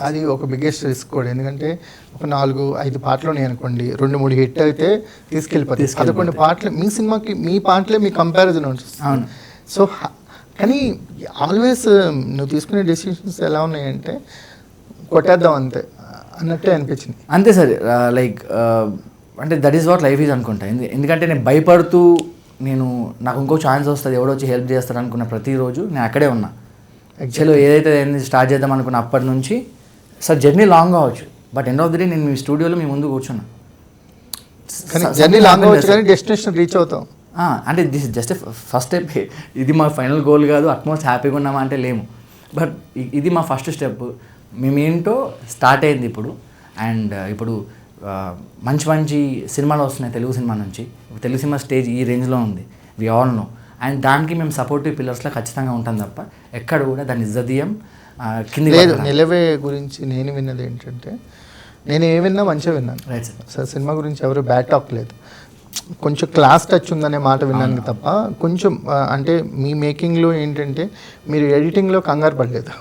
అది ఒక biggest risk కూడా. ఎందుకంటే ఒక 4, 5 పాటలు ఉన్నాయి అనుకోండి, 2, 3 హిట్ అయితే తీసుకెళ్ళిపోతాయి. 11 పాటలు మీ సినిమాకి, మీ పాటలే మీ కంపారిజన్ ఉంటుంది. అవును. సో కానీ ఆల్వేస్ నువ్వు తీసుకునే డెసిషన్స్ ఎలా ఉన్నాయంటే కొట్టేద్దాం అంతే అన్నట్టే అనిపించింది. అంతే సార్. లైక్ అంటే that is what life is అనుకుంటా. ఎందుకంటే నేను భయపడుతూ నాకు ఇంకో ఛాన్స్ వస్తుంది, ఎవడో వచ్చి హెల్ప్ చేస్తారు అనుకున్న ప్రతిరోజు నేను అక్కడే ఉన్నా. యాక్చువల్లీ ఏదైతే స్టార్ట్ చేద్దాం అనుకున్న అప్పటి నుంచి సార్ జర్నీ లాంగ్ కావచ్చు, but end of the day నేను మీ స్టూడియోలో మీ ముందు కూర్చున్నా. జర్నీ లాంగ్ కావచ్చు కానీ డెస్టినేషన్ రీచ్ అవుతాం. అంటే దిస్ జస్ట్ ఫస్ట్ స్టెప్. ఇది మా ఫైనల్ గోల్ కాదు, అట్మోస్ట్ హ్యాపీగా ఉన్నామా అంటే లేము, బట్ ఇది మా ఫస్ట్ స్టెప్. మేమేంటో స్టార్ట్ అయింది ఇప్పుడు. అండ్ ఇప్పుడు మంచి మంచి సినిమాలు వస్తున్నాయి తెలుగు సినిమా నుంచి. తెలుగు సినిమా స్టేజ్ ఈ రేంజ్లో ఉంది, వి ఆల్ నో. అండ్ దానికి మేము సపోర్టివ్ పిల్లర్స్లో ఖచ్చితంగా ఉంటాం తప్ప ఎక్కడ కూడా దాన్ని ఇజ్జదీయం కింద లేదు. నిలవే గురించి నేను విన్నది ఏంటంటే, నేను ఏ విన్నా మంచిగా విన్నాను. రైట్ సార్ సినిమా గురించి ఎవరు బ్యాడ్ టాక్ లేదు. కొంచెం క్లాస్ టచ్ ఉందనే మాట విన్నాను తప్ప కొంచెం అంటే మీ మేకింగ్లో ఏంటంటే మీరు ఎడిటింగ్లో కంగారు పడలేదు,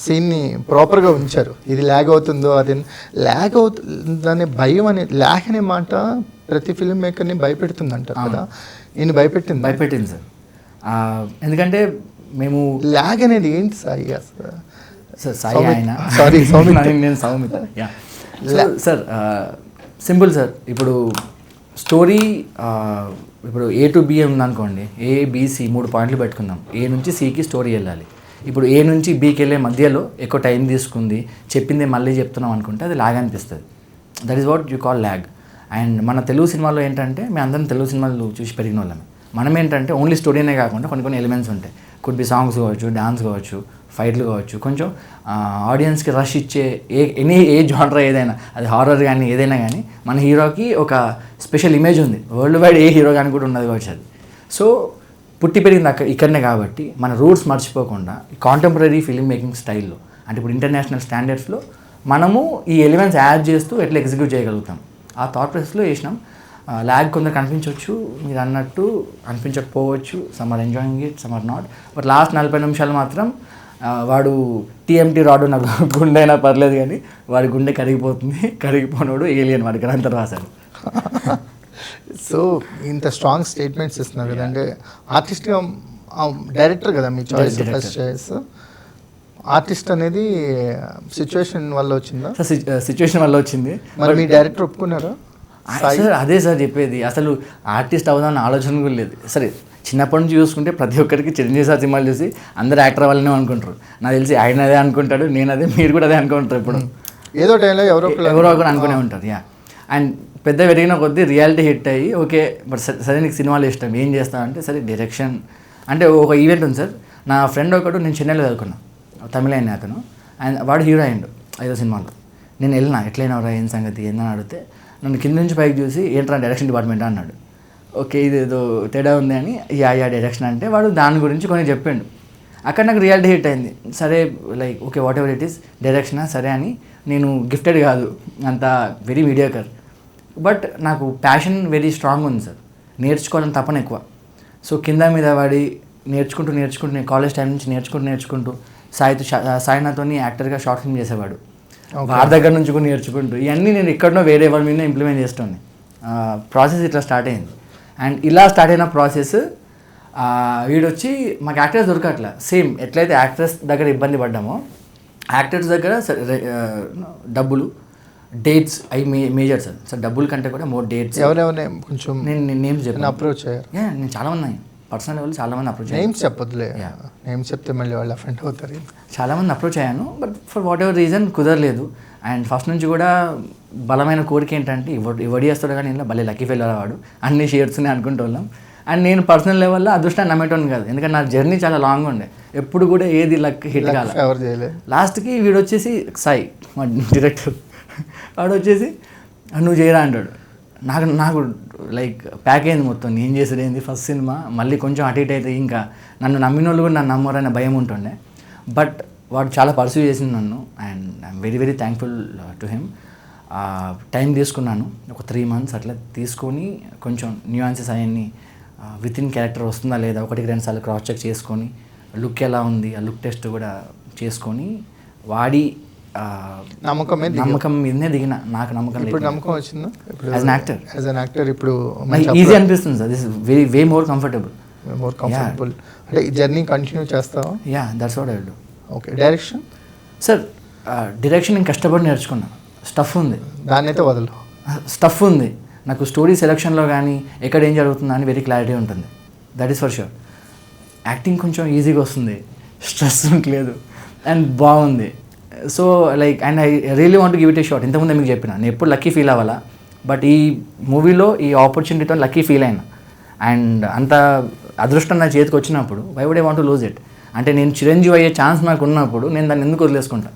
సీన్ని ప్రాపర్గా ఉంచారు. ఇది ల్యాగ్ అవుతుందో అది ల్యాగ్ అవుతుందనే భయం ల్యాగ్ అనే మాట ప్రతి ఫిల్మ్ మేకర్ని భయపెడుతుంది అంటారు కదా. నేను భయపెట్టింది సార్. ఎందుకంటే మేము ల్యాగ్ అనేది ఏంటి సాయి? సార్ సాయి ఆయన సారీ నేను సౌమిత. Sir simple sir. ఇప్పుడు స్టోరీ ఇప్పుడు A to B ఉందనుకోండి, ABC 3 పాయింట్లు పెట్టుకుందాం. A నుంచి Cకి స్టోరీ వెళ్ళాలి. ఇప్పుడు A నుంచి Bకి వెళ్ళే మధ్యలో ఎక్కువ టైం తీసుకుంది, చెప్పిందే మళ్ళీ చెప్తున్నాం అనుకుంటే అది ల్యాగ్ అనిపిస్తుంది. That is what you call lag. And మన తెలుగు సినిమాలో ఏంటంటే మేము అందరం తెలుగు సినిమాలు చూసి పెరిగిన వాళ్ళమే. మనం ఏంటంటే ఓన్లీ స్టోరీనే కాకుండా కొన్ని ఎలిమెంట్స్ ఉంటాయి. కుడ్ బి సాంగ్స్ కావచ్చు, డాన్స్ కావచ్చు, ఫైట్లు కావచ్చు, కొంచెం ఆడియన్స్కి రష్ ఇచ్చే ఏ జానర్ ఏదైనా, అది హారర్ కానీ ఏదైనా కానీ మన హీరోకి ఒక స్పెషల్ ఇమేజ్ ఉంది. వరల్డ్ వైడ్ ఏ హీరో కానీ కూడా ఉన్నది కావచ్చు అది. సో పుట్టి పెరిగింది ఇక్కడనే కాబట్టి మన రూట్స్ మర్చిపోకుండా కాంటెంపరీ ఫిల్మ్ మేకింగ్ స్టైల్లో, అంటే ఇప్పుడు ఇంటర్నేషనల్ స్టాండర్డ్స్లో మనము ఈ ఎలిమెంట్స్ యాడ్ చేస్తూ ఎట్లా ఎగ్జిక్యూట్ చేయగలుగుతాం ఆ థాట్ ప్రాసెస్లో వేసినాం. ల్యాగ్ కొందరికి అనిపించవచ్చు, మీరు అన్నట్టు అనిపించకపోవచ్చు. Some are enjoying it, some are not. But last 40 నిమిషాలు మాత్రం వాడు TMT రాడు, నాకు గుండె అయినా పర్లేదు కానీ వాడి గుండె కరిగిపోతుంది, కరిగిపోయినోడు ఏలియన్, వాడికి అంతా రాశాడు. సో ఇంత స్ట్రాంగ్ స్టేట్మెంట్స్ ఇస్తున్నారు కదా, అంటే ఆర్టిస్ట్గా డైరెక్టర్ కదా మీ చాయిస్, ఫస్ట్ చాయిస్ ఆర్టిస్ట్ అనేది సిచ్యువేషన్ వల్ల వచ్చిందా? సిచ్యువేషన్ వల్ల వచ్చింది. మరి మీ డైరెక్టర్ ఒప్పుకున్నారా? సార్ అదే సార్ చెప్పేది, అసలు ఆర్టిస్ట్ అవుదామన్న ఆలోచన కూడా లేదు. సరే చిన్నప్పటి నుంచి చూసుకుంటే ప్రతి ఒక్కరికి చిరంజీవి సార్ సినిమాలు చూసి అందరూ యాక్టర్ అవ్వాలనే అనుకుంటారు. నాకు తెలిసి ఆయన అదే అనుకుంటాడు, నేను అదే, మీరు కూడా అదే అనుకుంటారు. ఇప్పుడు ఏదో టైంలో ఎవరో ఒకరు అనుకునే ఉంటారు. అండ్ పెద్ద పెరిగిన కొద్దీ రియాలిటీ హిట్ అయ్యి ఓకే బట్ సరే నీకు సినిమాలు ఇష్టం, ఏం చేస్తావు అంటే సరే డైరెక్షన్. అంటే ఒక ఈవెంట్ ఉంది సార్, నా ఫ్రెండ్ ఒకడు, నేను చెన్నైలో చదువుకున్నా, తమిళ అయిన అతను, అండ్ వాడు హీరో అయ్యిండు 5వ సినిమాలో. నేను వెళ్ళినా, ఎట్లయినా ఏం సంగతి ఏందని అడిగితే నన్ను కింద నుంచి పైకి చూసి ఏంట్రా డైరెక్షన్ డిపార్ట్మెంట్ అన్నాడు. ఓకే ఇది ఏదో తేడా ఉంది అని, యా డైరెక్షన్ అంటే వాడు దాని గురించి కొన్ని చెప్పిండు. అక్కడ నాకు రియాలిటీ హిట్ అయింది. సరే like okay whatever it is డైరెక్షనా సరే అని. నేను గిఫ్టెడ్ కాదు, అంత వెరీ మీడియాకర్, బట్ నాకు ప్యాషన్ వెరీ స్ట్రాంగ్ ఉంది సార్. నేర్చుకోవాలని తపన ఎక్కువ. సో కింద మీద వాడి నేర్చుకుంటూ నేను కాలేజ్ టైం నుంచి నేర్చుకుంటూ సాయినాథ్తో యాక్టర్గా షార్ట్ ఫిల్మ్ చేసేవాడు. వారి దగ్గర నుంచి కూడా నేర్చుకుంటూ ఇవన్నీ నేను ఎక్కడనో వేరే వాళ్ళ మీద ఇంప్లిమెంట్ చేస్తుంది. ప్రాసెస్ ఇట్లా స్టార్ట్ అయింది. అండ్ ఇలా స్టార్ట్ అయిన ప్రాసెస్ వీడొచ్చి మాకు యాక్టర్స్ దొరకట్లా. సేమ్ ఎట్లయితే యాక్టర్స్ దగ్గర ఇబ్బంది పడ్డామో యాక్టర్స్ దగ్గర డబ్బులు, డేట్స్ అవి మేజర్ సార్. సార్ డబ్బుల కంటే కూడా మోర్ డేట్స్. ఎవరెవరు కొంచెం నేను నేమ్స్ చెప్పాను, అప్రోచ్ అయ్యారు. నేను చాలా మంది పర్సనల్ లెవెల్ చాలా మంది అప్రోచ్ అయ్యాను. నేమ్స్ చెప్పొద్దులే, నేమ్స్ చెప్తే మళ్ళీ వాళ్ళు అఫెండ్ అవుతారు. చాలా మంది అప్రోచ్ అయ్యాను, but for what ever reason కుదరలేదు. అండ్ ఫస్ట్ నుంచి కూడా బలమైన కోరిక ఏంటంటే ఎవడి చేస్తాడు కానీ ఇలా భలే లక్కీ ఫెయిల్ వాడు, అన్ని షేర్స్ని అనుకుంటూ వాళ్ళం. అండ్ నేను పర్సనల్ లెవెల్లో అదృష్టాన్ని నమ్మేటోని కాదు, ఎందుకంటే నా జర్నీ చాలా లాంగ్ ఉండే, ఎప్పుడు కూడా ఏది లక్ హిట్ కాదు. లాస్ట్కి వీడు వచ్చేసి సాయి మా డైరెక్టర్, వాడు వచ్చేసి నువ్వు చేయరా అంటాడు. నాకు లైక్ ప్యాక్ అయింది మొత్తం, నేను చేసేది ఏంది ఫస్ట్ సినిమా, మళ్ళీ కొంచెం అటు ఇటు అయితే ఇంకా నన్ను నమ్మిన వాళ్ళు కూడా నన్ను నమ్మరనే భయం ఉంటుండే. బట్ వాడు చాలా పర్సూ చేసింది నన్ను, and I'm very very thankful to him. Time తీసుకున్నాను, ఒక 3 months అట్లా తీసుకొని కొంచెం న్యూయాన్సెస్ అవన్నీ విత్ ఇన్ క్యారెక్టర్ వస్తుందా లేదా 1-2 సార్లు క్రాస్ చెక్ చేసుకొని, లుక్ ఎలా ఉంది ఆ లుక్ టెస్ట్ కూడా చేసుకొని వాడి నమ్మకమే నమ్మకం మీదనే దిగిన. నాకు నమ్మకం ఇప్పుడు నమ్మకం వచ్చిందా ఇప్పుడు as an actor? As an actor ఇప్పుడు ఈజీ అనిపిస్తుంది sir. This way more comfortable. More comfortable. అంటే ఈ జర్నీ కంటిన్యూ చేస్తావా? Yeah, that's what I will do. Okay. Direction? Sir direction నేను కష్టపడి నేర్చుకున్నా. స్టఫ్ ఉంది, దాన్ని అయితే వదలు. స్టఫ్ ఉంది. నాకు స్టోరీ సెలక్షన్లో కానీ ఎక్కడ ఏం జరుగుతుందా అని వెరీ క్లారిటీ ఉంటుంది. That is for sure. Acting కొంచెం ఈజీగా వస్తుంది, స్ట్రెస్ లేదు అండ్ బాగుంది. So like and I really want give it A shot. ఇంతకుముందే మీకు చెప్పిన నేను ఎప్పుడు లక్కీ ఫీల్ అవ్వాలా, బట్ ఈ మూవీలో ఈ ఆపర్చునిటీతో లక్కీ ఫీల్ అయినా. అండ్ అంత అదృష్టం నా చేతికి వచ్చినప్పుడు why would I want to lose it? అంటే నేను చిరంజీవి అయ్యే ఛాన్స్ నాకు ఉన్నప్పుడు నేను దాన్ని ఎందుకు వదిలేసుకుంటా?